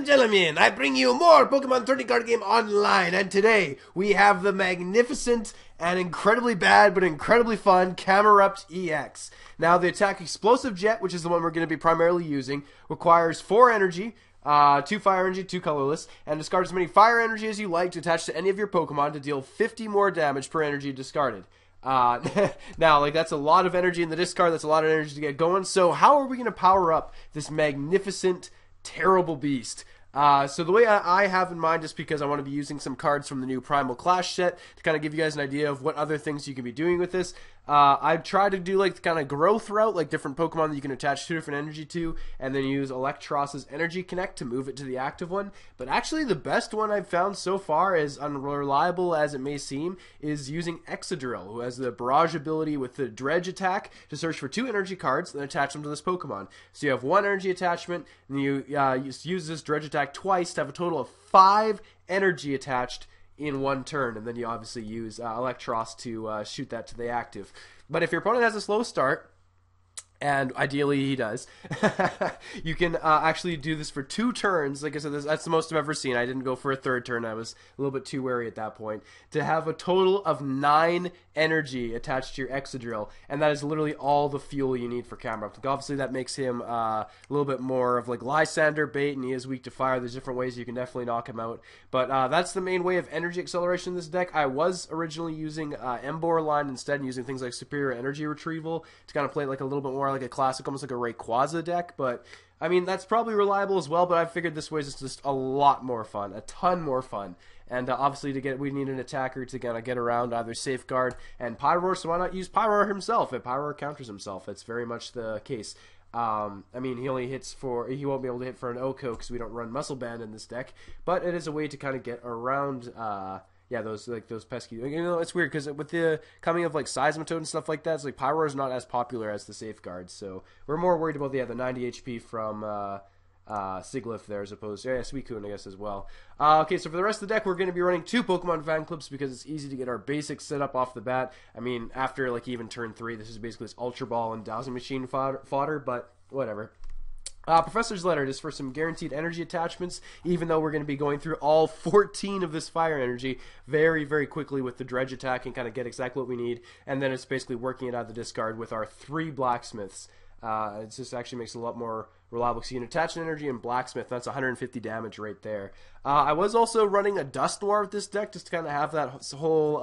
and gentlemen, I bring you more Pokemon 30 card game online, and today we have the magnificent and incredibly bad but incredibly fun Camerupt EX. Now, the attack Explosive Jet, which is the one we're going to be primarily using, requires 4 energy, 2 fire energy, 2 colorless, and discard as many fire energy as you like to attach to any of your Pokemon to deal 50 more damage per energy discarded. Now, like, that's a lot of energy in the discard, that's a lot of energy to get going, so how are we going to power up this magnificent, terrible beast? So the way I have in mind, just because I want to be using some cards from the new Primal Clash set to kind of give you guys an idea of what other things you can be doing with this. I've tried to do like the kind of growth route, like different Pokemon that you can attach 2 different energy to, and then use Electros's Energy Connect to move it to the active one. But actually the best one I've found so far, as unreliable as it may seem, is using Excadrill, who has the barrage ability with the Dredge attack to search for 2 energy cards and attach them to this Pokemon. So you have 1 energy attachment, and you use this Dredge attack twice to have a total of 5 energy attached in 1 turn, and then you obviously use Electros to shoot that to the active. But if your opponent has a slow start, and ideally he does, you can actually do this for 2 turns. Like I said, that's the most I've ever seen. I didn't go for a 3rd turn. I was a little bit too wary at that point. To have a total of 9 energy attached to your Excadrill, and that is literally all the fuel you need for Camerupt. Like, obviously that makes him a little bit more of like Lysander bait, and he is weak to fire. There's different ways you can definitely knock him out. But that's the main way of energy acceleration in this deck. I was originally using Emboar line instead, and using things like Superior Energy Retrieval to kind of play it like a little bit more like a classic, almost like a Rayquaza deck. But I mean, that's probably reliable as well, but I figured this way is just a lot more fun, a ton more fun. And obviously we need an attacker to kind of get around either Safeguard and Pyroar, so why not use Pyroar himself? If Pyroar counters himself, it's very much the case. I mean, he only hits for, he won't be able to hit for an Oko because we don't run Muscle Band in this deck, but it is a way to kind of get around yeah, those pesky, you know, it's weird because with the coming of like Seismitoad and stuff like that, it's like Pyroar is not as popular as the Safeguard, so we're more worried about the 90 HP from Siglif there, as opposed to Suicune, I guess, as well. Okay, so for the rest of the deck, we're going to be running 2 Pokemon Fan Clips because it's easy to get our basics set up off the bat. I mean, after like even turn 3, this is basically this Ultra Ball and Dowsing Machine fodder, but whatever. Professor's Letter, just for some guaranteed energy attachments, even though we're going to be going through all 14 of this fire energy very, very quickly with the Dredge attack and kind of get exactly what we need, and then it's basically working it out of the discard with our 3 Blacksmiths. It just actually makes it a lot more reliable, so you can attach an energy and Blacksmith, that's 150 damage right there. I was also running a Dust Noir with this deck just to kind of have that whole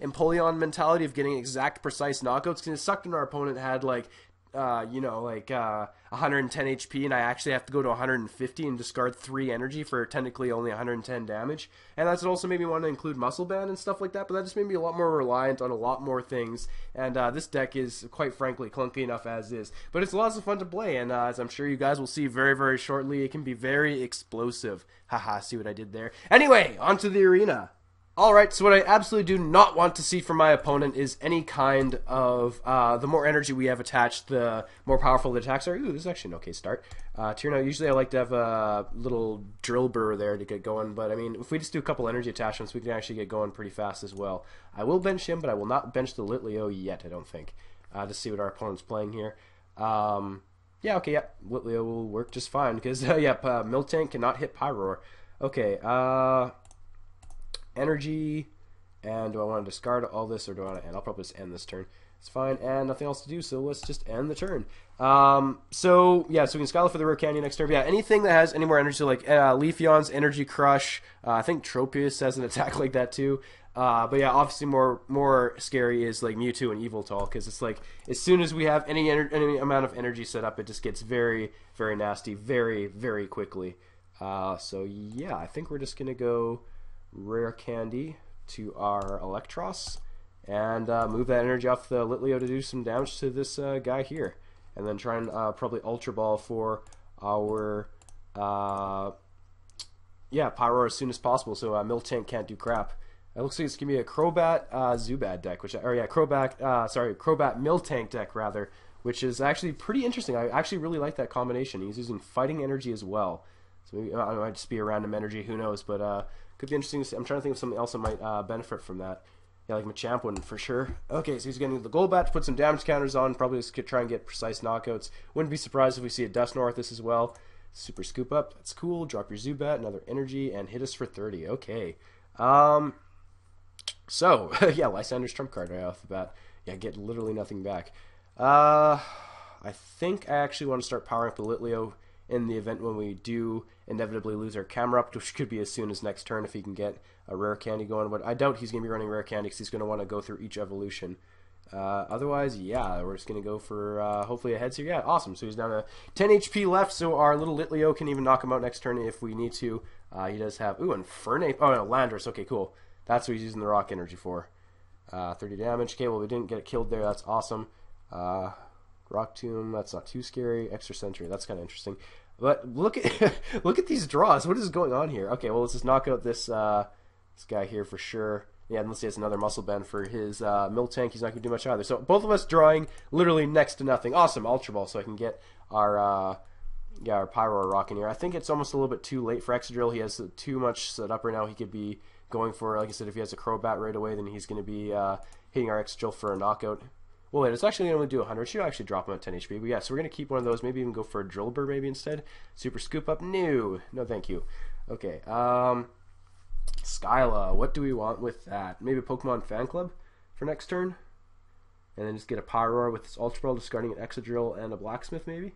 Empoleon mentality of getting exact, precise knockouts, because it sucked when our opponent had like 110 HP, and I actually have to go to 150 and discard 3 energy for technically only 110 damage. And that's also made me want to include Muscle Band and stuff like that, but that just made me a lot more reliant on a lot more things. And this deck is, quite frankly, clunky enough as is. But it's lots of fun to play, and as I'm sure you guys will see very, very shortly, it can be very explosive. Haha, see what I did there? Anyway, onto the arena. Alright, so what I absolutely do not want to see from my opponent is any kind of, the more energy we have attached, the more powerful the attacks are. Ooh, this is actually an okay start. Usually I like to have a little drill burr there to get going, but I mean, if we just do a couple energy attachments, we can actually get going pretty fast as well. I will bench him, but I will not bench the Litleo yet, I don't think. To see what our opponent's playing here. Yeah, okay, yeah, Litleo will work just fine, because, Miltank cannot hit Pyroar. Okay, energy, and do I want to discard all this, or do I want to end? I'll probably just end this turn. It's fine, and nothing else to do, so let's just end the turn. So we can Skyla for the Rare Canyon next turn. But yeah, anything that has any more energy, like Leafeon's Energy Crush, I think Tropius has an attack like that too. But yeah, obviously more scary is like Mewtwo and Yveltal, because it's like as soon as we have any amount of energy set up, it just gets very, very nasty very, very quickly. So yeah, I think we're just gonna go Rare Candy to our Electros and move that energy off the Litleo to do some damage to this guy here, and then try and probably Ultra Ball for our Pyroar as soon as possible, so Miltank can't do crap. It looks like it's gonna be a Crobat Zubat deck, Crobat Miltank deck rather, which is actually pretty interesting. I actually really like that combination. He's using Fighting Energy as well, so maybe, I don't know, it might just be a random energy, who knows, but could be interesting. I'm trying to think of something else that might benefit from that. Yeah, like Machamp wouldn't for sure. Okay, so he's getting the Golbat to put some damage counters on, probably just try and get precise knockouts. Wouldn't be surprised if we see a Dusknoir with this as well. Super Scoop Up. That's cool. Drop your Zubat, another energy, and hit us for 30. Okay. So, yeah, Lysander's trump card right off the bat. Yeah, get literally nothing back. I think I actually want to start powering up the Litleo in the event when we do inevitably lose our Camerupt, which could be as soon as next turn if he can get a rare candy going. But I doubt he's going to be running rare candy because he's going to want to go through each evolution. Otherwise, yeah, we're just going to go for hopefully a heads here. Yeah, awesome. So he's down to 10 HP left, so our little Litleo can even knock him out next turn if we need to. He does have, ooh, Infernape. Oh, no, Landorus. Okay, cool. That's what he's using the rock energy for. 30 damage. Okay, well, we didn't get it killed there. That's awesome. Rock Tomb, that's not too scary. Extra Sentry, that's kind of interesting. But look at look at these draws. What is going on here? Okay, well, let's just knock out this this guy here for sure. Yeah, unless he has another muscle bend for his Miltank, he's not going to do much either. So both of us drawing literally next to nothing. Awesome, Ultra Ball, so I can get our our Pyro Rock in here. I think it's almost a little bit too late for Excadrill. He has too much set up right now. He could be going for, like I said, if he has a Crobat right away, then he's going to be hitting our Excadrill for a knockout. Well, wait, it's actually going to do 100. Should actually drop him at 10 HP. But yeah, so we're going to keep one of those. Maybe even go for a Drillbur maybe instead. Super Scoop Up. No, thank you. Okay, Skyla, what do we want with that? Maybe a Pokemon Fan Club for next turn? And then just get a Pyroar with this Ultra Ball, discarding an Excadrill and a Blacksmith maybe?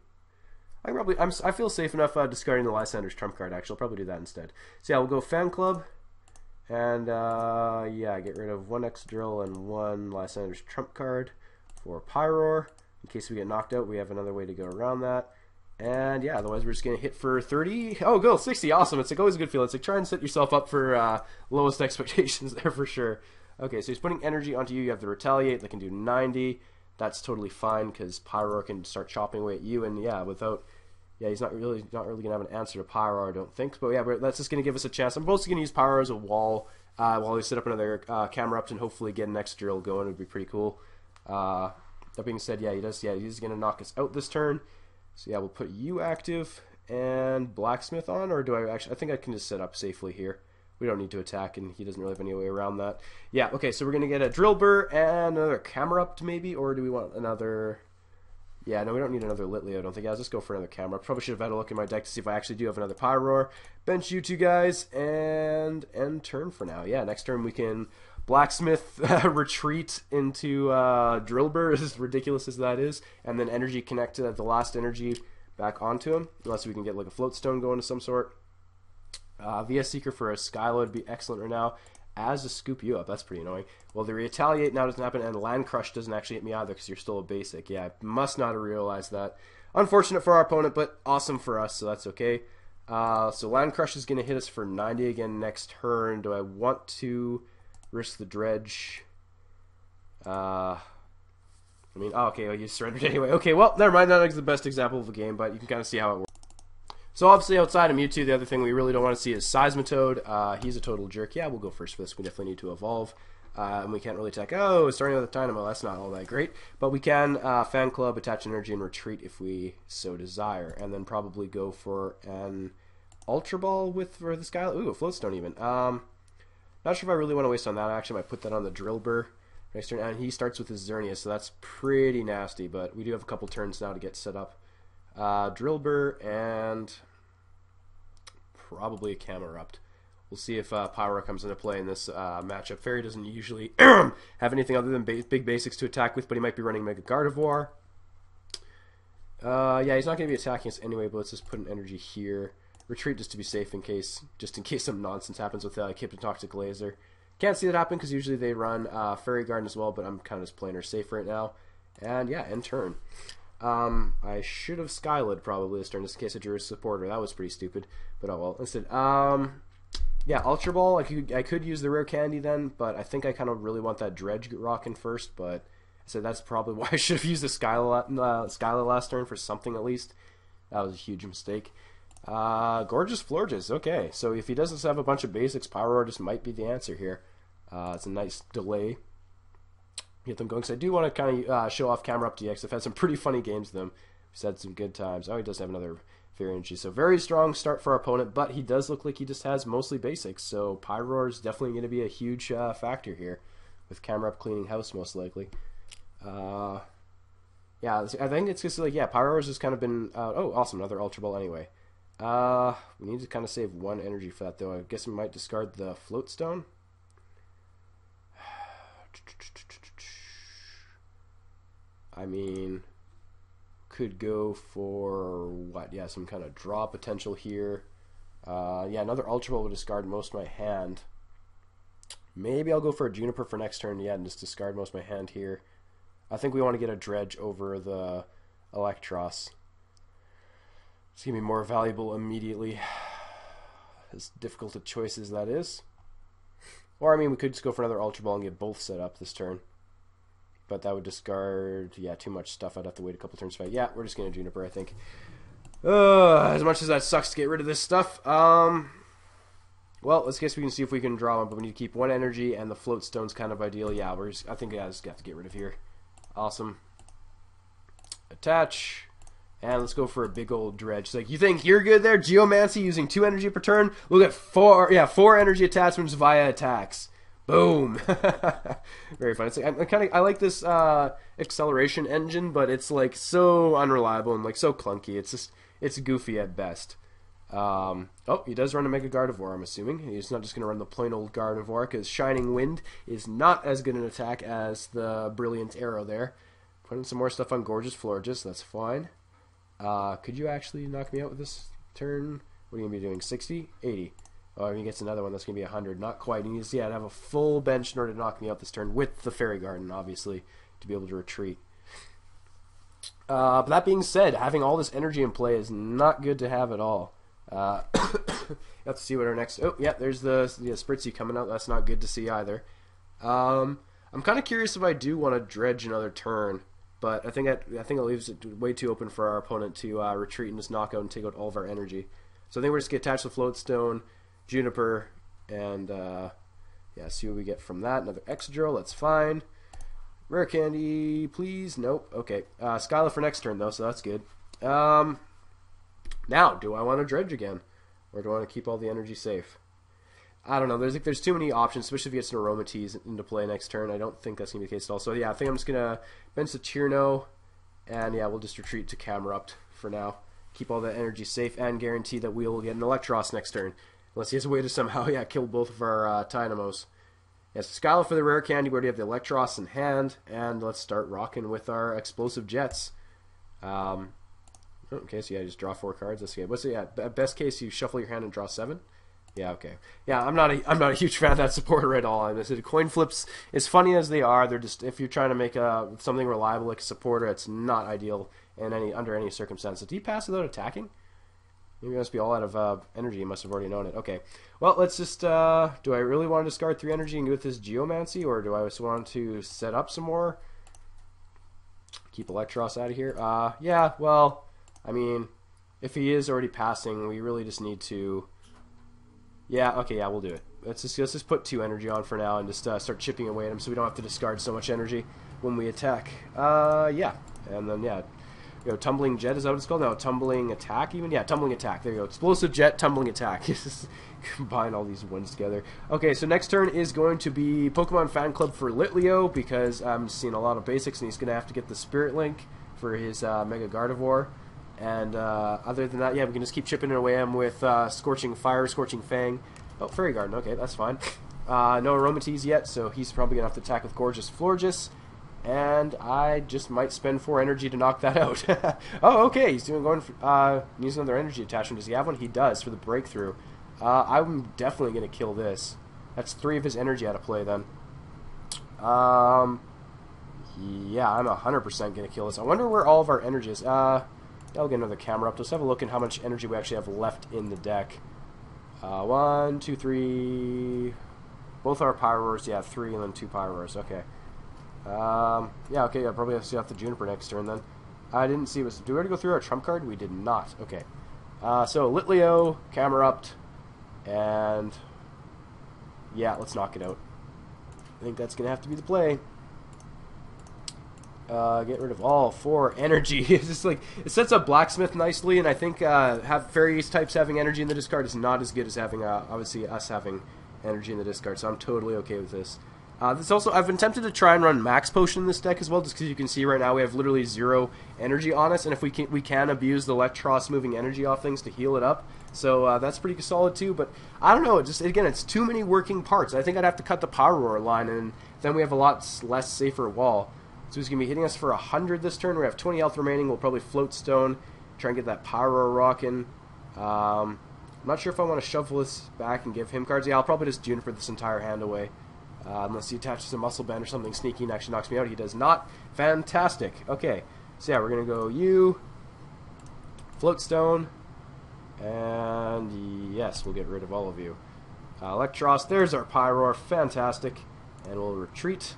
I feel safe enough discarding the Lysander's trump card, actually. I'll probably do that instead. So yeah, we'll go Fan Club. And yeah, get rid of one Excadrill and one Lysander's trump card for Pyroar. In case we get knocked out, we have another way to go around that. And yeah, otherwise we're just going to hit for 30. Oh, go 60. Awesome. It's like always a good feeling. It's like try and set yourself up for lowest expectations there for sure. Okay, so he's putting energy onto you. You have to retaliate. They can do 90. That's totally fine because Pyroar can start chopping away at you. And yeah, without... Yeah, he's not really going to have an answer to Pyroar, I don't think. But yeah, that's just going to give us a chance. I'm mostly going to use Pyroar as a wall while we set up another Camerupt and hopefully get an Excadrill going. It would be pretty cool. That being said, yeah, he's going to knock us out this turn. So yeah, we'll put you active and Blacksmith on, or do I actually... I think I can just set up safely here. We don't need to attack, and he doesn't really have any way around that. Yeah, okay, so we're going to get a Drillbur and another Camerupt maybe, or do we want another... Yeah, no, we don't need another Litleo, I don't think. Yeah, let's just go for another Camerupt. Probably should have had a look in my deck to see if I actually do have another Pyroar. Bench you two guys, and end turn for now. Yeah, next turn we can Blacksmith retreat into Drillbur, as ridiculous as that is, and then Energy connect the last energy back onto him, unless we can get like a Float Stone going of some sort. VS Seeker for a Skyla would be excellent right now. As a Scoop You Up, that's pretty annoying. Well, the Retaliate now doesn't happen, and Land Crush doesn't actually hit me either because you're still a basic. Yeah, I must not have realized that. Unfortunate for our opponent, but awesome for us, so that's okay. So Land Crush is going to hit us for 90 again next turn. Do I want to risk the Dredge? I mean, oh, okay, well, you surrendered anyway. Okay, well, never mind. That is the best example of the game, but you can kind of see how it works. So obviously outside of Mewtwo, the other thing we really don't want to see is Seismitoad. He's a total jerk. Yeah, we'll go first for this. We definitely need to evolve. And we can't really attack. Oh, starting with a Dynamo. That's not all that great. But we can Fan Club, attach energy, and retreat if we so desire. And then probably go for an Ultra Ball for this guy. Ooh, a Float Stone even. Not sure if I really want to waste on that. Actually, I might put that on the Drillbur next turn. And he starts with his Xerneas, so that's pretty nasty. But we do have a couple turns now to get set up. Drillbur and probably a Camerupt. We'll see if Pyroar comes into play in this matchup. Fairy doesn't usually have anything other than big basics to attack with, but he might be running Mega Gardevoir. Yeah, he's not going to be attacking us anyway, but let's just put an energy here. Retreat just to be safe in case some nonsense happens with Hypnotoxic Laser. Can't see that happen because usually they run Fairy Garden as well, but I'm kind of just playing her safe right now. And yeah, end turn. I should have Skylid probably this turn just in case I drew a supporter. That was pretty stupid, but oh well. Instead, yeah, Ultra Ball. I could use the rare candy then, but I think I kind of really want that Dredge rocking first. But so that's probably why I should have used the Skyla last turn for something at least. That was a huge mistake. Gorgeous Florges. Okay, so if he doesn't have a bunch of basics, Pyroar just might be the answer here. It's a nice delay. Get them going, because I do want to kind of show off Camerupt DX. I've had some pretty funny games with them. We've had some good times. Oh, he does have another Fairy Energy. So very strong start for our opponent, but he does look like he just has mostly basics. So Pyroar is definitely going to be a huge factor here, with Camerupt cleaning house most likely. Yeah, I think it's just like, yeah, Pyroar's just kind of been... oh, awesome, another Ultra Ball anyway. We need to kind of save 1 energy for that, though. I guess we might discard the float stone. I mean, could go for what? Yeah, some kind of draw potential here. Yeah, another Ultra Ball will discard most of my hand. Maybe I'll go for a Juniper for next turn, yeah, and just discard most of my hand here. I think we want to get a Dredge over the Electros. It's going to be more valuable immediately. As difficult a choice as that is. Or, I mean, we could just go for another Ultra Ball and get both set up this turn. But that would discard, yeah, too much stuff. I'd have to wait a couple turns to fight. Yeah, we're just going to Juniper, I think. As much as that sucks to get rid of this stuff. Well, let's guess we can see if we can draw one, but we need to keep 1 energy, and the float stone's kind of ideal. Yeah, I think I just got to get rid of here. Awesome. Attach. And let's go for a big old Dredge. It's like, you think you're good there? Geomancy using 2 energy per turn? Look at 4 energy attachments via attacks. Boom. Very fun. It's like, I like this acceleration engine, but it's like so unreliable and like so clunky. It's goofy at best. Oh, he does run a Mega Gardevoir, I'm assuming. He's not just going to run the plain old Gardevoir, because Shining Wind is not as good an attack as the Brilliant Arrow there. Putting some more stuff on Gorgeous Florges, that's fine. Could you actually knock me out with this turn? What are you going to be doing, 60? 80. Oh, if he gets another one, that's going to be 100. Not quite. He needs to have a full bench in order to knock me out this turn, with the Fairy Garden, obviously, to be able to retreat. But that being said, having all this energy in play is not good to have at all. You have to see what our next... Oh, yeah, there's the Spritzy coming out. That's not good to see either. I'm kind of curious if I do want to Dredge another turn, but I think it leaves it way too open for our opponent to retreat and just knock out and take out all of our energy. So I think we're just going to attach the Float Stone, Juniper, and yeah, see what we get from that. Another Excadrill, that's fine. Rare Candy, please. Nope. Okay. Skyla for next turn, though, so that's good. Now, do I want to Dredge again? Or do I want to keep all the energy safe? I don't know. There's too many options, especially if he gets an Aromatisse into play next turn. I don't think that's going to be the case at all. So, yeah, I think I'm just going to bench the Tierno, and, yeah, we'll just retreat to Camerupt for now. Keep all the energy safe and guarantee that we will get an Electros next turn. Unless he has a way to somehow, yeah, kill both of our Tynamos. Yeah, so Skyla for the Rare Candy. We already have the Electros in hand, and let's start rocking with our Explosive Jets. Okay, so yeah, just draw 4 cards. That's good. What's it? Yeah, best case, you shuffle your hand and draw 7. Yeah, okay. Yeah, I'm not a huge fan of that supporter at all. I said coin flips, as funny as they are, they're just, if you're trying to make something reliable like a supporter, it's not ideal in under any circumstance. So do you pass without attacking? Maybe it must be all out of energy. You must have already known it. Okay. Well, let's just... do I really want to discard 3 energy and go with this Geomancy, or do I just want to set up some more? Keep Electros out of here. Yeah, well, I mean, if he is already passing, we really just need to... Yeah, okay, yeah, we'll do it. Let's just put 2 energy on for now and just start chipping away at him so we don't have to discard so much energy when we attack. Yeah. And then, yeah... You know, Tumbling Jet, is that what it's called? No, Tumbling Attack even? Yeah, Tumbling Attack. There you go. Explosive Jet, Tumbling Attack. Just combine all these ones together. Okay, so next turn is going to be Pokemon Fan Club for Litleo, because I'm seeing a lot of basics, and he's going to have to get the Spirit Link for his Mega Gardevoir. And other than that, yeah, we can just keep chipping away at him with Scorching Fire, Scorching Fang. Oh, Fairy Garden. Okay, that's fine. No Aromatisse yet, so he's probably going to have to attack with Gorgeous Florges. And I just might spend 4 energy to knock that out. Oh, okay. He's going for using another energy attachment. Does he have one? He does for the breakthrough. I'm definitely going to kill this. That's 3 of his energy out of play then. Yeah, I'm 100% going to kill this. I wonder where all of our energy is. I'll get another Camerupt. Let's have a look at how much energy we actually have left in the deck. 1, 2, 3. Both our Pyroars. Yeah, 3 and then 2 Pyroars. Okay. Yeah, okay, I'll probably have to see off the Juniper next turn then. I didn't see did we already go through our trump card? We did not. Okay. So Litleo, Camerupt, and yeah, let's knock it out. I think that's gonna have to be the play. Get rid of all 4 energy. It's just like, it sets up Blacksmith nicely, and I think have Fairies types having energy in the discard is not as good as having obviously us having energy in the discard, so I'm totally okay with this. This also, I've been tempted to try and run Max Potion in this deck as well, just because you can see right now we have literally 0 energy on us, and if we can abuse the Electros moving energy off things to heal it up. So that's pretty solid too, but I don't know, just again, it's too many working parts. I think I'd have to cut the Power Roar line, and then we have a lot less safer wall. So he's going to be hitting us for 100 this turn. We have 20 health remaining. We'll probably Float Stone, try and get that Power Roar rocking. I'm not sure if I want to shuffle this back and give him cards. Yeah, I'll probably just Juniper this entire hand away. Unless he attaches a Muscle Band or something sneaky and actually knocks me out. He does not. Fantastic. Okay, so yeah, we're going to go you, Float Stone, and yes, we'll get rid of all of you. Electros, there's our Pyroar. Fantastic. And we'll retreat.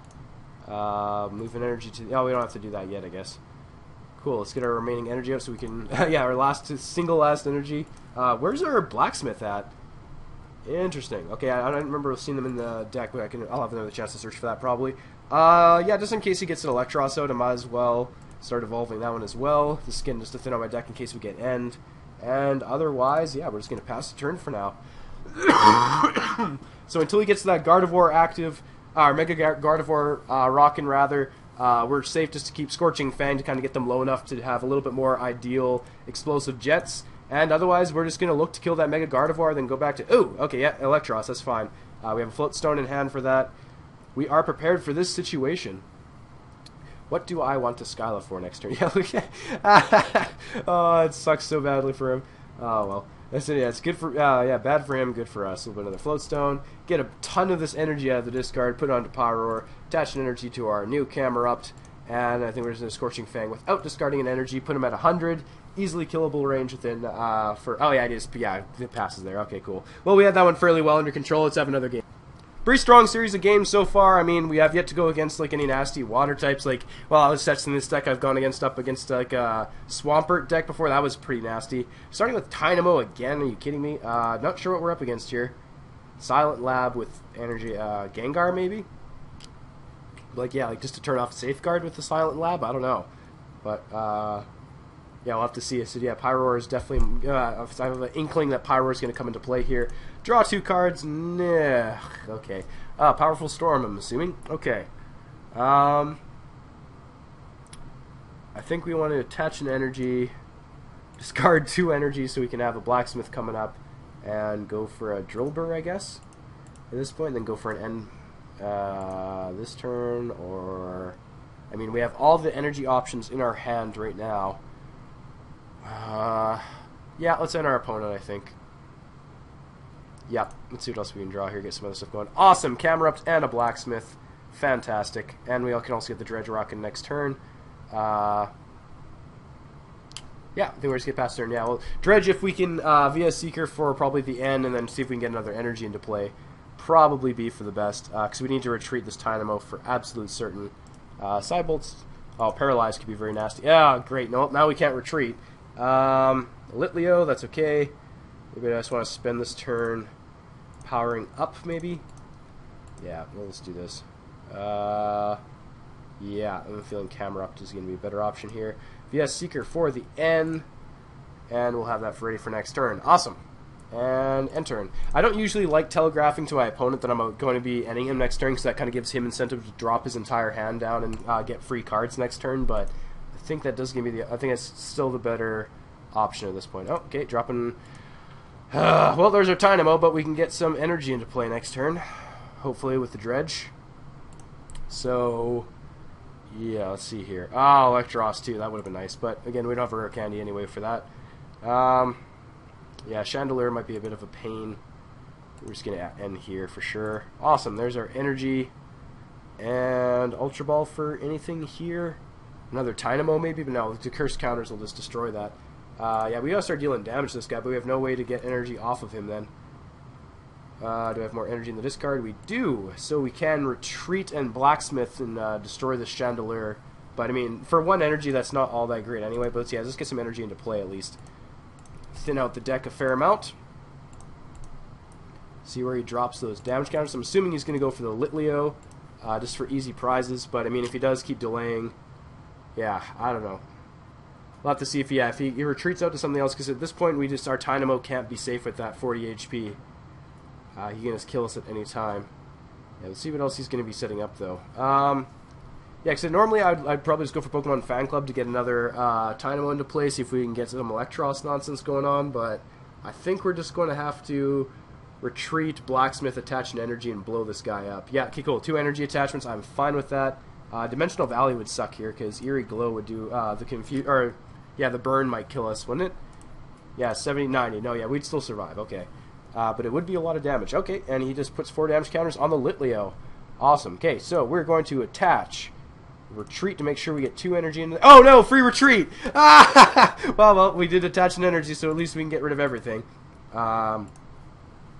Moving energy to... Oh, we don't have to do that yet, I guess. Cool, let's get our remaining energy out so we can... yeah, our single last energy. Where's our Blacksmith at? Interesting. Okay, I don't remember seeing them in the deck, but I'll have another chance to search for that probably. Yeah, just in case he gets an Electros out, I might as well start evolving that one as well. The skin just to thin out my deck in case we get End. And otherwise, yeah, we're just going to pass the turn for now. So until he gets that Gardevoir active... Our Mega Gardevoir rockin' rather, we're safe just to keep Scorching Fang to kind of get them low enough to have a little bit more ideal explosive jets. And otherwise, we're just going to look to kill that Mega Gardevoir, then go back to... Ooh, okay, yeah, Electros, that's fine. We have a Float Stone in hand for that. We are prepared for this situation. What do I want to Skyla for next turn? Yeah, oh, it sucks so badly for him. Oh, well. Yeah, it's good for, yeah, bad for him, good for us. We'll put another Float Stone, get a ton of this energy out of the discard, put it onto Power Roar, attach an energy to our new Camerupt, and I think we're just going to Scorching Fang without discarding an energy, put him at 100, easily killable range within, oh yeah, it passes there, okay, cool. Well, we had that one fairly well under control, let's have another game. Pretty strong series of games so far. I mean, we have yet to go against like any nasty water types. Like, well, I was testing this deck. I've gone up against like a Swampert deck before. That was pretty nasty. Starting with Dynamo again. Are you kidding me? Not sure what we're up against here. Silent Lab with energy. Gengar maybe. Like yeah, like just to turn off Safeguard with the Silent Lab. I don't know, but yeah, we'll have to see. So yeah, Pyroar is definitely. I have an inkling that Pyroar is going to come into play here. Draw 2 cards. Nah. Okay. Powerful Storm, I'm assuming. Okay. I think we want to attach an energy, discard 2 energy so we can have a Blacksmith coming up, and go for a Drillbur, I guess, at this point, and then go for an End this turn, or... I mean, we have all the energy options in our hand right now. Yeah, let's end our opponent, I think. Yeah, let's see what else we can draw here, get some other stuff going. Awesome, Camerupt and a Blacksmith. Fantastic. And we can also get the Dredge rocking next turn. Yeah, I think we're just get past turn. Yeah, well, Dredge, if we can, via Seeker for probably the end, and then see if we can get another energy into play. Probably be for the best, because we need to retreat this Dynamo for absolute certain. Cybolts, oh, Paralyzed could be very nasty. Yeah, great. No, now we can't retreat. Litleo, that's okay. Maybe I just want to spend this turn powering up, maybe? Yeah, well, let's do this. Yeah, I'm feeling Camerupt is going to be a better option here. VS Seeker for the N, and we'll have that ready for next turn. Awesome. And end turn. I don't usually like telegraphing to my opponent that I'm going to be ending him next turn, because that kind of gives him incentive to drop his entire hand down and get free cards next turn, but I think that does give me the... I think it's still the better option at this point. Oh, okay, dropping... well, there's our Dynamo, but we can get some energy into play next turn, hopefully with the Dredge. So, yeah, let's see here. Oh, Electros too, that would have been nice, but again, we don't have a Rare Candy anyway for that. Yeah, Chandelier might be a bit of a pain. We're just going to end here for sure. Awesome, there's our energy. And Ultra Ball for anything here. Another Dynamo maybe, but no, the Curse counters will just destroy that. Yeah, we gotta start dealing damage to this guy, but we have no way to get energy off of him then. Do I have more energy in the discard? We do, so we can retreat and Blacksmith and destroy the Chandelier. But I mean, for 1 energy, that's not all that great anyway. But yeah, let's get some energy into play at least. Thin out the deck a fair amount. See where he drops those damage counters. I'm assuming he's going to go for the Litleo, just for easy prizes. But I mean, if he does keep delaying, yeah, I don't know. We'll have to see if he retreats out to something else, because at this point our Dynamo can't be safe with that 40 HP. He can just kill us at any time. Yeah, let's see what else he's going to be setting up, though. Yeah, because normally I'd probably just go for Pokemon Fan Club to get another Dynamo into play, see if we can get some Electros nonsense going on, but I think we're just going to have to retreat, Blacksmith, attach an energy, and blow this guy up. Yeah, okay, cool. 2 energy attachments, I'm fine with that. Dimensional Valley would suck here, because Eerie Glow would do the burn might kill us, wouldn't it? Yeah, 70, 90. No, yeah, we'd still survive. Okay. But it would be a lot of damage. Okay, and he just puts 4 damage counters on the Litleo. Awesome. Okay, so we're going to attach retreat to make sure we get 2 energy into the... Oh, no! Free retreat! Ah! Well, we did attach an energy, so at least we can get rid of everything. Yeah,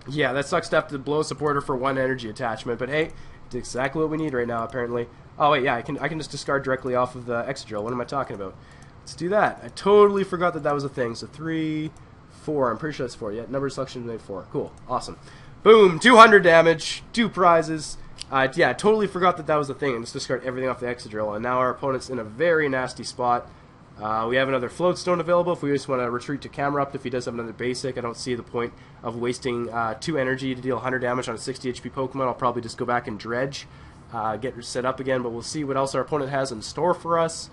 that sucks to have to blow a supporter for 1 energy attachment, but hey, it's exactly what we need right now, apparently. Oh, wait, yeah, I can just discard directly off of the Excadrill. What am I talking about? Let's do that. I totally forgot that was a thing. So 3, 4. I'm pretty sure that's 4. Yeah, number selection made 4. Cool. Awesome. Boom! 200 damage. 2 prizes. Yeah, I totally forgot that was a thing. And just discard everything off the Excadrill. And now our opponent's in a very nasty spot. We have another Floatstone available if we just want to retreat to Camerupt. If he does have another basic, I don't see the point of wasting 2 energy to deal 100 damage on a 60 HP Pokemon. I'll probably just go back and dredge, get set up again. But we'll see what else our opponent has in store for us.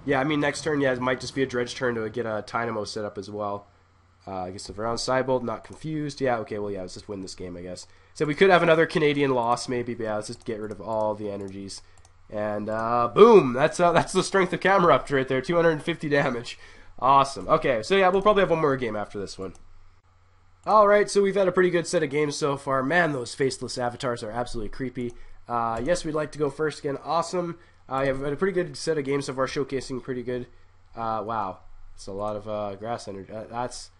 Yeah, I mean, next turn, yeah, it might just be a dredge turn to get a Dynamo set up as well. I guess if around Cybolt, not confused. Yeah, okay, well, yeah, let's just win this game, I guess. So we could have another Canadian loss, maybe, but yeah, let's just get rid of all the energies. And, boom! That's the strength of Camerupt right there, 250 damage. Awesome. Okay, so yeah, we'll probably have one more game after this one. Alright, so we've had a pretty good set of games so far. Man, those faceless avatars are absolutely creepy. Yes, we'd like to go first again. Awesome. I have had a pretty good set of games so far, showcasing pretty good. Wow, that's a lot of grass energy. That's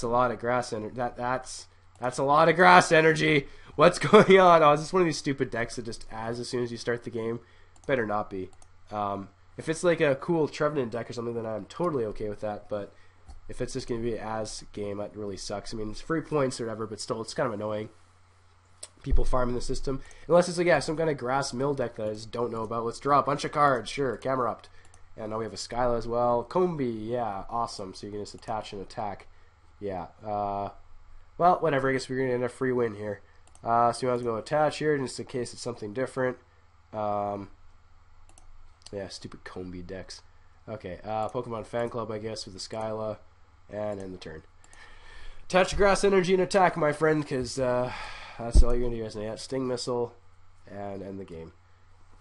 a lot of grass energy. That's a lot of grass energy. What's going on? Oh, is this one of these stupid decks that just adds as soon as you start the game? Better not be. If it's like a cool Trevenant deck or something, then I'm totally okay with that. But if it's just going to be an as game, that really sucks. I mean, it's free points or whatever, but still, it's kind of annoying. People farming the system. Unless it's like, yeah, some kind of grass mill deck that I just don't know about. Let's draw a bunch of cards. Sure, Camerupt. And now we have a Skyla as well. Combi, yeah, awesome. So you can just attach and attack. Yeah. Well, whatever. I guess we're going to get a free win here. So you might as well go attach here just in case it's something different. Yeah, stupid Combi decks. Okay, Pokemon Fan Club, I guess, with the Skyla. And end the turn. Attach grass energy and attack, my friend, because that's all you're going to do, isn't it? Yeah, Sting Missile and end the game.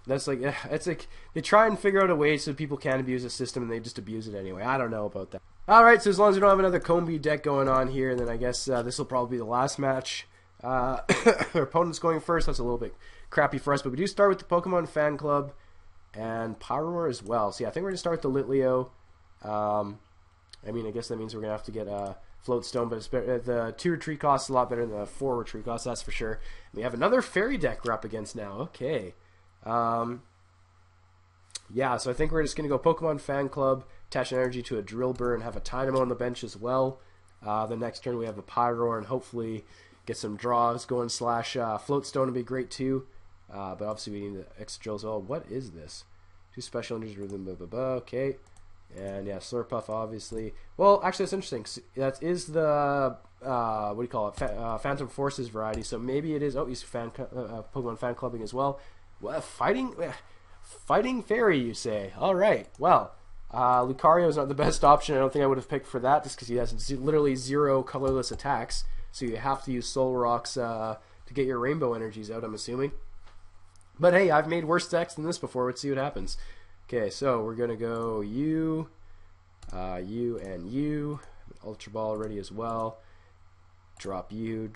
That's like, it's like, they try and figure out a way so people can abuse the system, and they just abuse it anyway. I don't know about that. Alright, so as long as we don't have another Combi deck going on here, then I guess this will probably be the last match. Our opponent's going first. That's a little bit crappy for us, but we do start with the Pokemon Fan Club and Pyroar as well. So yeah, I think we're going to start with the Litleo. I mean, I guess that means we're going to have to get a Floatstone, but it's better, the 2 retreat costs a lot better than the 4 retreat costs, that's for sure. We have another Fairy deck we're up against now. Okay. Yeah, so I think we're just going to go Pokemon Fan Club, attach an energy to a Drillbur, and have a Dynamo on the bench as well. The next turn we have a Pyroar, and hopefully get some draws going, slash Floatstone would be great too. But obviously we need the Excadrill as well. What is this? 2 special energies rhythm, blah, blah, blah. Okay. And yeah, Slurpuff, obviously. Well, actually, that's interesting. That is the, what do you call it? Phantom Forces variety. So maybe it is. Oh, he's Pokemon Fan Clubbing as well. Well, fighting Fairy, you say? All right. Well, Lucario is not the best option. I don't think I would have picked for that, just because he has literally 0 colorless attacks. So you have to use Soul Rocks to get your Rainbow energies out, I'm assuming. But hey, I've made worse decks than this before. Let's see what happens. Okay, so we're going to go you, and you. Ultra Ball ready as well. Drop you,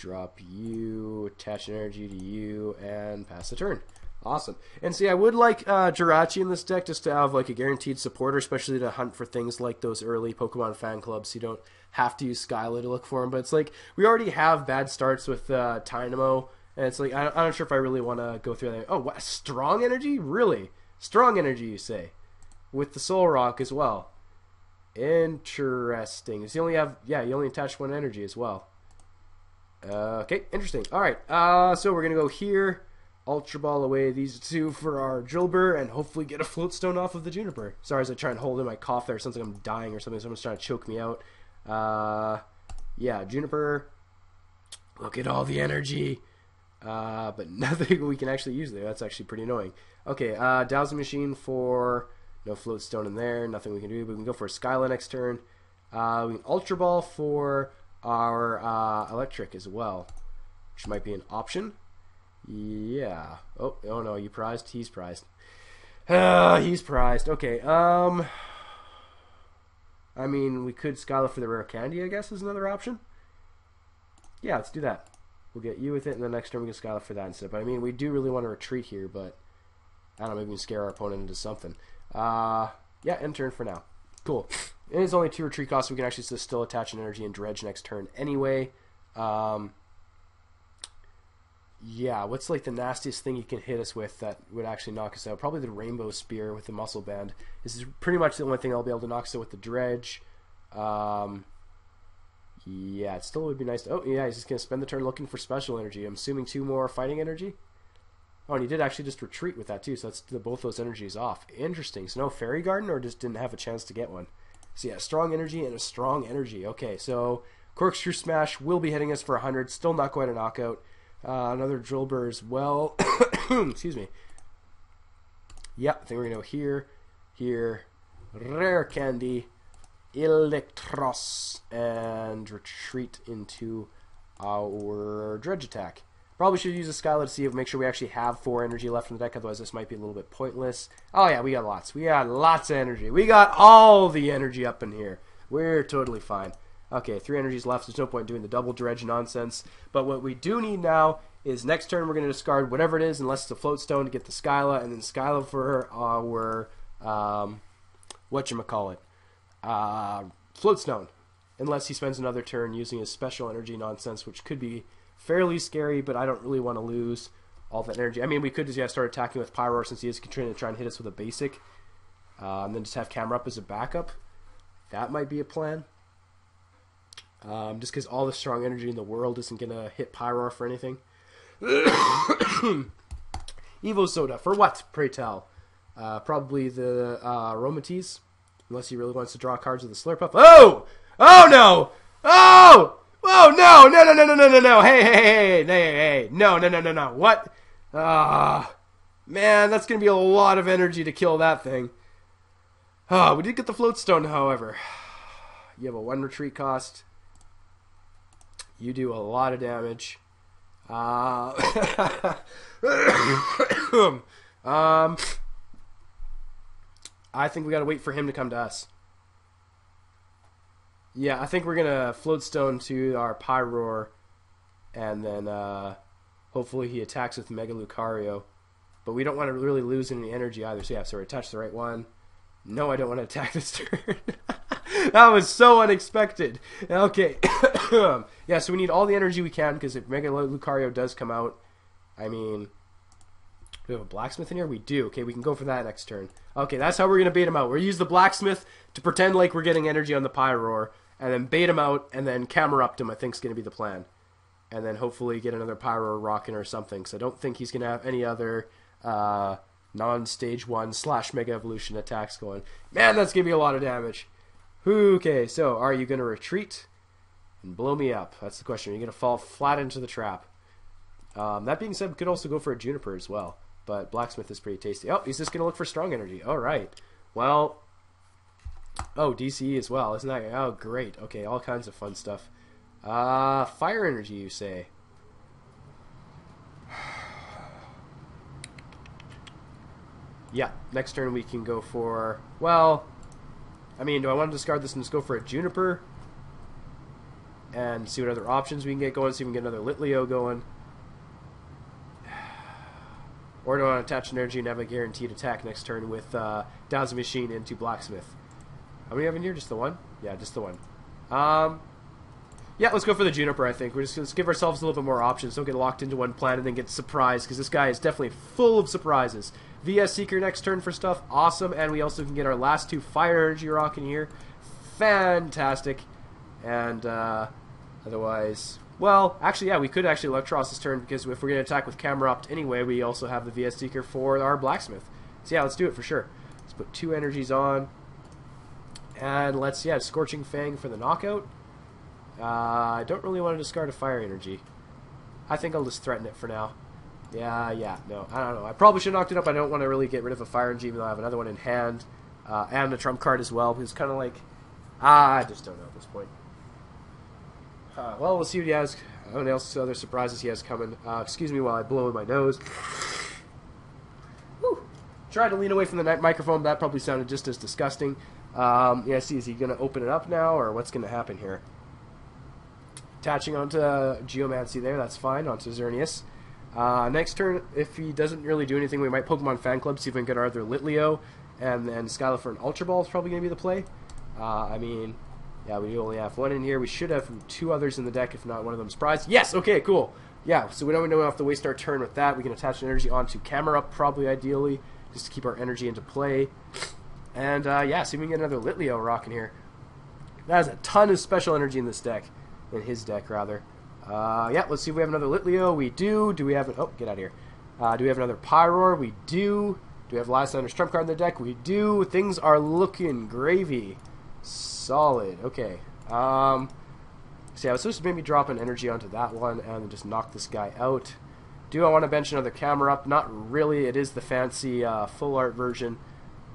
attach an energy to you, and pass the turn. Awesome. And see, I would like Jirachi in this deck just to have like a guaranteed supporter, especially to hunt for things like those early Pokemon Fan Clubs, so you don't have to use Skyla to look for them. But it's like, we already have bad starts with Dynamo, and it's like, I'm not sure if I really want to go through that. Oh, what? Strong Energy? Really? Strong Energy, you say? With the Soul Rock as well. Interesting. So you only have, yeah, you only attach 1 energy as well. Okay, interesting. Alright, so we're going to go here. Ultra Ball away these 2 for our Drillbur, and hopefully get a Floatstone off of the Juniper. Sorry as I try and hold in my cough there. It sounds like I'm dying or something. Someone's trying to choke me out. Yeah, Juniper. Look at all the energy. But nothing we can actually use there. That's actually pretty annoying. Okay, Dowsing Machine for no Float Stone in there. Nothing we can do. But we can go for a Skyla next turn. We can Ultra Ball for our Electric as well, which might be an option. Yeah. Oh no, you prized? He's prized. He's prized. Okay. I mean, we could Skyla for the Rare Candy, I guess, is another option. Yeah, let's do that. We'll get you with it, and the next turn we can Skyla for that instead. But I mean, we do really want to retreat here, but I don't know, maybe we can scare our opponent into something. Yeah, end turn for now. Cool. It is only 2 retreat costs, so we can actually still attach an energy and dredge next turn anyway. Yeah, what's like the nastiest thing you can hit us with that would actually knock us out? Probably the Rainbow Spear with the Muscle Band. This is pretty much the only thing I'll be able to knock us out with the dredge. Yeah, it still would be nice to... Oh, yeah, he's just going to spend the turn looking for special energy. I'm assuming 2 more fighting energy? Oh, and he did actually just retreat with that, too, so that's both those energies off. Interesting. So no Fairy Garden, or just didn't have a chance to get one? So yeah, strong energy and a strong energy. Okay, so Corkscrew Smash will be hitting us for 100. Still not quite a knockout. Another Drill Burr as well. Excuse me. Yeah, I think we're going to go here, here, Rare Candy, Electros, and retreat into our Dredge attack. Probably should use a Skyla to see if make sure we actually have 4 energy left in the deck, otherwise this might be a little bit pointless. Oh yeah, we got lots. We got lots of energy. We got all the energy up in here. We're totally fine. Okay, 3 energies left. There's no point doing the double dredge nonsense. But what we do need now is next turn we're going to discard whatever it is, unless it's a Float Stone, to get the Skyla, and then Skyla for our whatchamacallit, Float Stone. Unless he spends another turn using his special energy nonsense, which could be fairly scary, but I don't really want to lose all that energy. I mean, we could just start attacking with Pyroar since he is trying to try and hit us with a basic, and then just have Camerupt as a backup. That might be a plan. Just because all the strong energy in the world isn't going to hit Pyroar for anything. Evo Soda, for what, pray tell? Probably the Aromatisse, unless he really wants to draw cards with the Slurpuff. Oh! Oh no! Oh! Oh no! No, no, no, no, no, no, no! Hey, hey, hey, hey, hey, no, no, no, no, no! What? Man, that's gonna be a lot of energy to kill that thing. We did get the Float Stone, however. You have a 1 retreat cost. You do a lot of damage. I think we gotta wait for him to come to us. Yeah, I think we're gonna Float Stone to our Pyroar, and then hopefully he attacks with Mega Lucario. But we don't want to really lose any energy either. So yeah, so we attach the right one. No, I don't want to attack this turn. That was so unexpected. Okay. Yeah, so we need all the energy we can, because if Mega Lucario does come out, I mean, do we have a Blacksmith in here? We do. Okay, we can go for that next turn. Okay, that's how we're going to bait him out. We're going to use the Blacksmith to pretend like we're getting energy on the Pyroar, and then bait him out, and then Camerupt him, I think is going to be the plan. And then hopefully get another Pyroar rocking or something, because I don't think he's going to have any other non-stage 1 / Mega Evolution attacks going. Man, that's going to be a lot of damage. Okay, so are you going to retreat and blow me up? That's the question. Are you going to fall flat into the trap? That being said, we could also go for a Juniper as well, but Blacksmith is pretty tasty. Oh, he's just going to look for strong energy. All right. Well, oh, DCE as well. Isn't that... Oh, great. Okay, all kinds of fun stuff. Fire energy, you say? Yeah, next turn we can go for... Well... I mean, do I want to discard this and just go for a Juniper? And see what other options we can get going, see if we can get another Litleo going. Or do I want to attach energy and have a guaranteed attack next turn with Dowsing Machine into Blacksmith? How many have in here? Just the one? Yeah, just the one. Yeah, let's go for the Juniper, I think. Let's give ourselves a little bit more options. Don't get locked into one plan and then get surprised, because this guy is definitely full of surprises. VS Seeker next turn for stuff. Awesome. And we also can get our last 2 Fire Energy rocking here. Fantastic. And otherwise... Well, actually, yeah, we could actually Electros this turn, because if we're going to attack with Camerupt anyway, we also have the VS Seeker for our Blacksmith. So yeah, let's do it for sure. Let's put 2 energies on. And let's, yeah, Scorching Fang for the knockout. I don't really want to discard a Fire Energy. I think I'll just threaten it for now. Yeah, no, I don't know. I probably should have knocked it up. I don't want to really get rid of a fire engine, even though I have another one in hand. And a trump card as well. It's kind of like, I just don't know at this point. Well, we'll see what he has. What else, other surprises he has coming. Excuse me while I blow in my nose. Whew. Try to lean away from the microphone. That probably sounded just as disgusting. Yeah, see, is he going to open it up now, or what's going to happen here? Attaching onto Geomancy there, that's fine, onto Xerneas. Next turn, if he doesn't really do anything, we might Pokemon Fan Club, see if we can get our other Litleo, and then Skyla for an Ultra Ball is probably going to be the play. I mean, yeah, we only have one in here. We should have two others in the deck, if not one of them surprised. Yes, okay, cool. Yeah, so we don't have to waste our turn with that. We can attach energy onto Camerupt, probably ideally, just to keep our energy into play. And, yeah, see if we can get another Litleo rocking here. That has a ton of special energy in this deck. In his deck, rather. Yeah, let's see if we have another Litleo. We do. Do we have... Oh, get out of here. Do we have another Pyroar? We do. Do we have Lysander's trump card in the deck? We do. Things are looking gravy. Solid. Okay. So yeah, I was supposed to maybe drop an energy onto that one and just knock this guy out. Do I want to bench another Camerupt? Not really. It is the fancy full art version.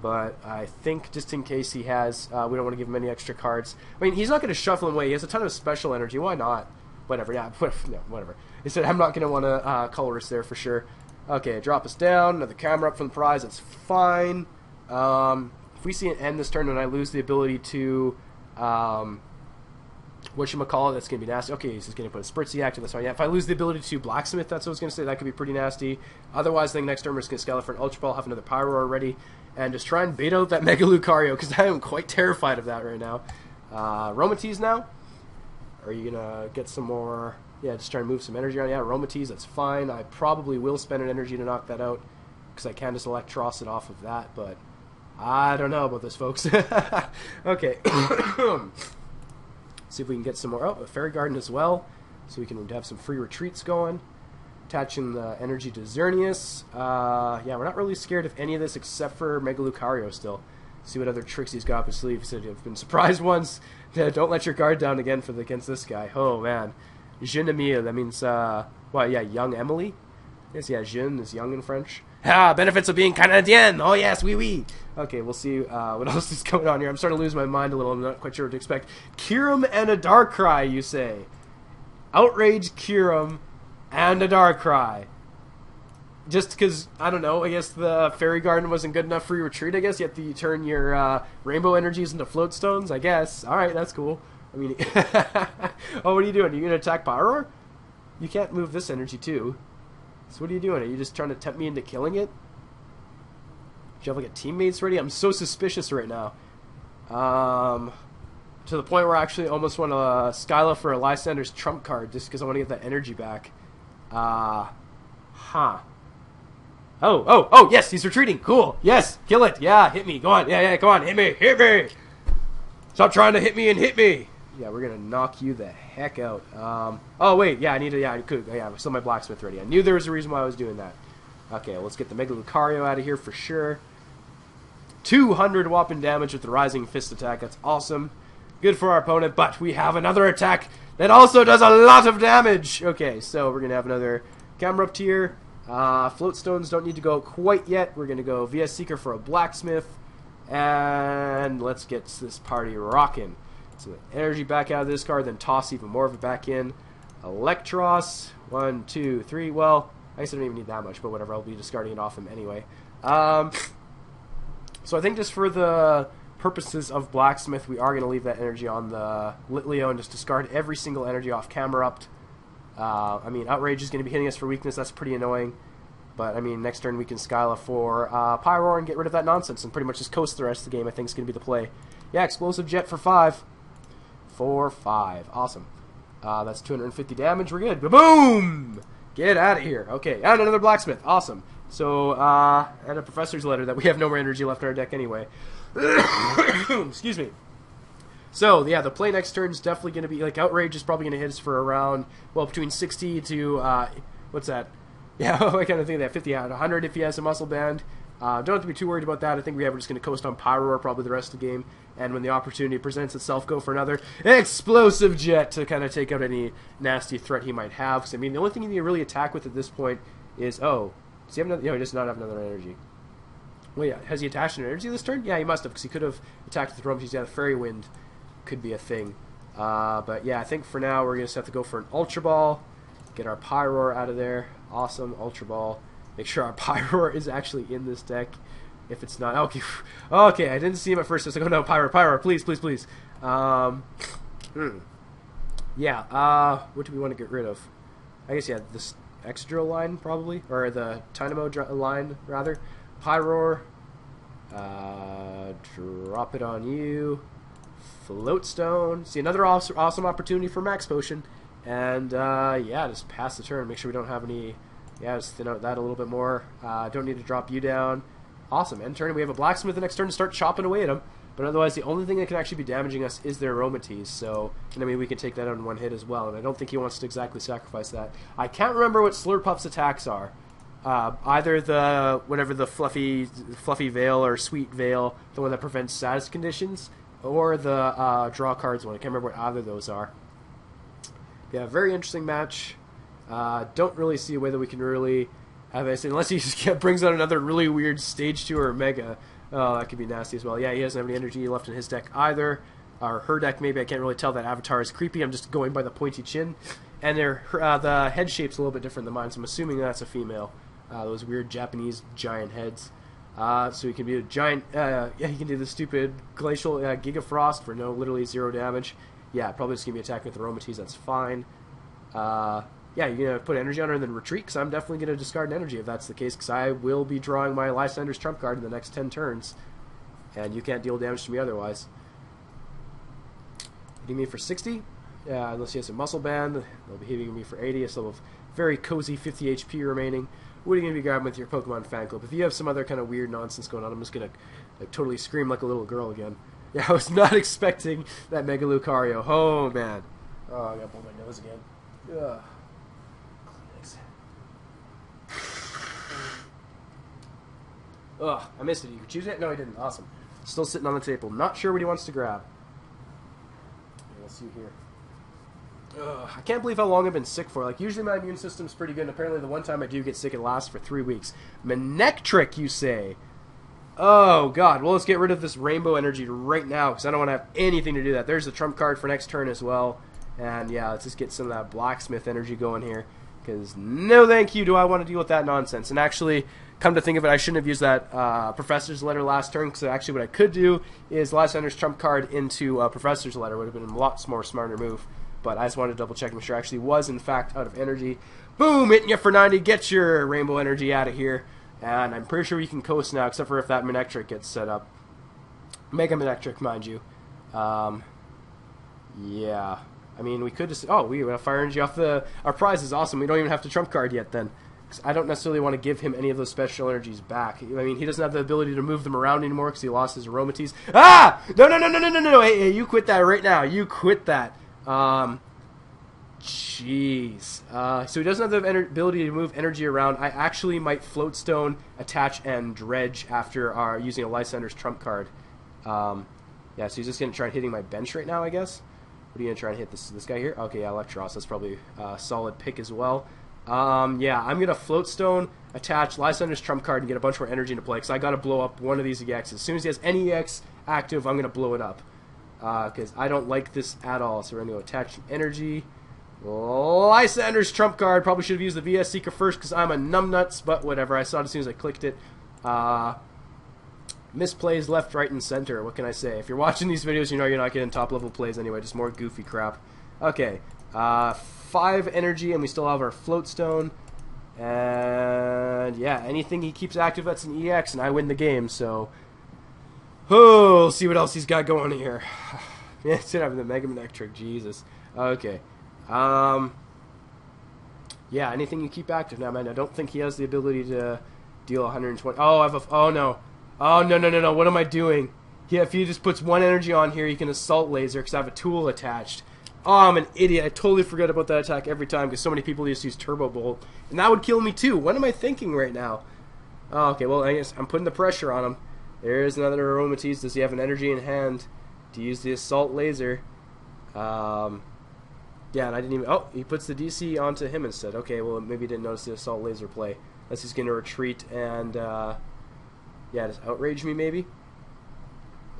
But I think just in case he has, we don't want to give him any extra cards. I mean, he's not going to shuffle him away. He has a ton of special energy. Why not? Whatever. Yeah, no, whatever. He said I'm not going to want to colorist there for sure. Okay, drop us down. Another camera up from the prize. That's fine. If we see an end this turn and I lose the ability to, whatchamacallit, that's going to be nasty. Okay, he's just going to put a Spritzy active. That's fine. Yeah, if I lose the ability to Blacksmith, that's what I was going to say. That could be pretty nasty. Otherwise, I think next turn we're just going to Skyla for an Ultra Ball, have another Pyroar ready, and just try and bait out that Mega Lucario, because I am quite terrified of that right now. Aromatisse now? Are you going to get some more... Yeah, just try and move some energy around. Yeah, Aromatisse, that's fine. I probably will spend an energy to knock that out, because I can just Electros it off of that, but I don't know about this, folks. Okay. See if we can get some more... Oh, a Fairy Garden as well, so we can have some free retreats going. Attaching the energy to Xerneas. Yeah, we're not really scared of any of this except for Mega Lucario still. See what other tricks he's got up his sleeve. He said, you've been surprised once. Don't let your guard down again against this guy. Oh, man. Jeune Emile, that means, well, yeah, young Emily? Yes, yeah, jeune is young in French. Ah, benefits of being Canadien! Oh, yes, oui, oui! Okay, we'll see what else is going on here. I'm starting to lose my mind a little. I'm not quite sure what to expect. Kyurem and a Darkrai, you say? Outrage Kyurem and a Darkrai. Just because, I don't know, I guess the Fairy Garden wasn't good enough for your retreat, I guess. You have to turn your rainbow energies into float stones, I guess. Alright, that's cool. I mean, oh, what are you doing? Are you going to attack Pyroar? You can't move this energy, too. So what are you doing? Are you just trying to tempt me into killing it? Do you have, like, a teammates ready? I'm so suspicious right now. To the point where I actually almost want to Skyla for a Lysander's trump card, just because I want to get that energy back. Huh. Oh, yes, he's retreating. Cool. Yes, kill it. Yeah, hit me. Go on. Yeah, come on. Hit me. Stop trying to hit me and hit me. Yeah, we're going to knock you the heck out. Oh, wait. Yeah, I could. Yeah, I still my Blacksmith ready. I knew there was a reason why I was doing that. Okay, well, let's get the Mega Lucario out of here for sure. 200 whopping damage with the Rising Fist attack. That's awesome. Good for our opponent, but we have another attack that also does a lot of damage. Okay, so we're going to have another Camerupt here. Float Stones don't need to go quite yet. We're going to go VS Seeker for a Blacksmith. And let's get this party rocking. So the energy back out of this card, then toss even more of it back in. Electros. 1, 2, 3. Well, I guess I don't even need that much, but whatever. I'll be discarding it off him anyway. So I think just for the purposes of Blacksmith, we are going to leave that energy on the Litleo and just discard every single energy off Camerupt. I mean, Outrage is going to be hitting us for weakness. That's pretty annoying. But, I mean, next turn we can Skyla for Pyroar and get rid of that nonsense and pretty much just coast the rest of the game. I think is going to be the play. Yeah, Explosive Jet for 5. For 5. Awesome. That's 250 damage. We're good. Boom! Get out of here. Okay, and another Blacksmith. Awesome. So, and a Professor's Letter that we have no more energy left in our deck anyway. Excuse me. So, yeah, the play next turn is definitely going to be, like, Outrage is probably going to hit us for around, well, between 60 to, what's that? Yeah, I kind of think that 50 out, 100 if he has a Muscle Band. Don't have to be too worried about that. I think we're just going to coast on Pyroar probably the rest of the game. And when the opportunity presents itself, go for another Explosive Jet to kind of take out any nasty threat he might have. Because, I mean, the only thing you need to really attack with at this point is... Oh, does he have another... No, he does not have another energy. Well, yeah. Has he attached an energy this turn? Yeah, he must have, because he could have attacked with the Aromatease. Yeah, the Fairy Wind could be a thing. But, yeah, I think for now we're going to have to go for an Ultra Ball. Get our Pyroar out of there. Awesome. Ultra Ball. Make sure our Pyroar is actually in this deck. If it's not, okay, okay, I didn't see him at first. I was like, oh no, Pyroar, please, please, please. Yeah. What do we want to get rid of? I guess yeah, this Excadrill line probably, or the Dynamo line rather. Pyroar. Drop it on you. Floatstone. See, another awesome opportunity for Max Potion, and yeah, just pass the turn. Make sure we don't have any. Yeah, just thin out that a little bit more. Don't need to drop you down. Awesome. End turn, we have a Blacksmith the next turn to start chopping away at him. But otherwise, the only thing that can actually be damaging us is their Aromatease. So, and I mean, we can take that out in one hit as well. And I don't think he wants to exactly sacrifice that. I can't remember what Slurpuff's attacks are. Either the, whatever the fluffy veil or sweet veil, the one that prevents status conditions, or the draw cards one. I can't remember what either of those are. Yeah, very interesting match. Don't really see a way that we can really... unless he just brings out another really weird Stage 2 or Mega. Oh, that could be nasty as well. Yeah, he doesn't have any energy left in his deck either. Or her deck, maybe. I can't really tell. That avatar is creepy. I'm just going by the pointy chin. And the head shape's a little bit different than mine, so I'm assuming that's a female. Those weird Japanese giant heads. So he can be a giant... yeah, he can do the stupid Glacial Giga Frost for literally 0 damage. Yeah, probably just going to be attacking with the Aromatease. That's fine. Yeah, you're going to put energy on her and then retreat, because I'm definitely going to discard an energy if that's the case, because I will be drawing my Lysander's trump card in the next 10 turns, and you can't deal damage to me otherwise. Hitting me for 60? Yeah, unless he has a Muscle Band, they'll be hitting me for 80, I still have very cozy 50 HP remaining. What are you going to be grabbing with your Pokemon fan club? If you have some other kind of weird nonsense going on, I'm just going to like, totally scream like a little girl again. Yeah, I was not expecting that Mega Lucario. Oh, man. Oh, I got to blow my nose again. Ugh. Ugh, I missed it. You could choose it? No, I didn't. Awesome. Still sitting on the table. Not sure what he wants to grab. Let's see here. Ugh, I can't believe how long I've been sick for. Like, usually my immune system's pretty good, and apparently the one time I do get sick, it lasts for 3 weeks. Manectric, you say? Oh, God. Well, let's get rid of this rainbow energy right now, because I don't want to have anything to do that. There's the trump card for next turn as well. And, yeah, let's just get some of that blacksmith energy going here. Because no thank you do I want to deal with that nonsense. And actually, come to think of it, I shouldn't have used that Professor's Letter last turn, because actually what I could do is Lysander's trump card into Professor's Letter. Would have been a lot more smarter move. But I just wanted to double check and make sure I actually was, in fact, out of energy. Boom! Hitting you for 90. Get your rainbow energy out of here. And I'm pretty sure we can coast now, except for if that Manectric gets set up. Mega Manectric, mind you. Yeah. I mean, we could just... Oh, we have fire energy off the... Our prize is awesome. We don't even have to trump card yet, then. Because I don't necessarily want to give him any of those special energies back. I mean, he doesn't have the ability to move them around anymore because he lost his Aromatease. Ah! No, no, no, no, no, no, no. Hey, you quit that right now. You quit that. Jeez. So he doesn't have the ability to move energy around. I actually might Floatstone, attach, and dredge after using a Lysander's trump card. Yeah, so he's just going to try hitting my bench right now, I guess. What are you going to try and hit this guy here? Okay, yeah, Electros. That's probably a solid pick as well. Yeah, I'm going to Floatstone, attach Lysander's trump card, and get a bunch more energy into play, because I got to blow up one of these EXs. As soon as he has any EX active, I'm going to blow it up. Because I don't like this at all. So we're going to go attach energy. Lysander's trump card. Probably should have used the VS Seeker first because I'm a numbnuts, but whatever. I saw it as soon as I clicked it. Misplays left, right, and center. What can I say? If you're watching these videos, you know you're not getting top-level plays anyway. Just more goofy crap. Okay. 5 energy, and we still have our Floatstone. And, yeah, anything he keeps active that's an EX, and I win the game, so... Oh, see what else he's got going here. Yeah, it's having the Mega Manectric, Jesus. Okay. Yeah, anything you keep active now, man. I don't think he has the ability to deal 120. Oh, oh no. Oh, no, no, no, no. What am I doing? Yeah, if he just puts 1 energy on here, he can Assault Laser because I have a tool attached. Oh, I'm an idiot. I totally forget about that attack every time because so many people just use Turbo Bolt. And that would kill me too. What am I thinking right now? Oh, okay, well, I guess I'm putting the pressure on him. There's another Aromatisse. Does he have an energy in hand to use the Assault Laser? Yeah, and I didn't even... Oh, he puts the DC onto him instead. Okay, well, maybe he didn't notice the Assault Laser play. Unless he's going to retreat and, yeah, just outrage me, maybe?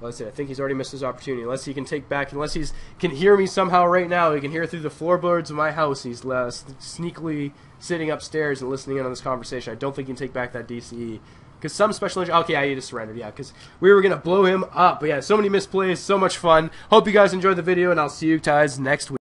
Well, let's see, I think he's already missed his opportunity. Unless he can take back... Unless he can hear me somehow right now. He can hear through the floorboards of my house. He's sneakily sitting upstairs and listening in on this conversation. I don't think he can take back that DCE. Because some special... Okay, I just surrendered, yeah. Because we were going to blow him up. But yeah, so many misplays, so much fun. Hope you guys enjoyed the video, and I'll see you guys next week.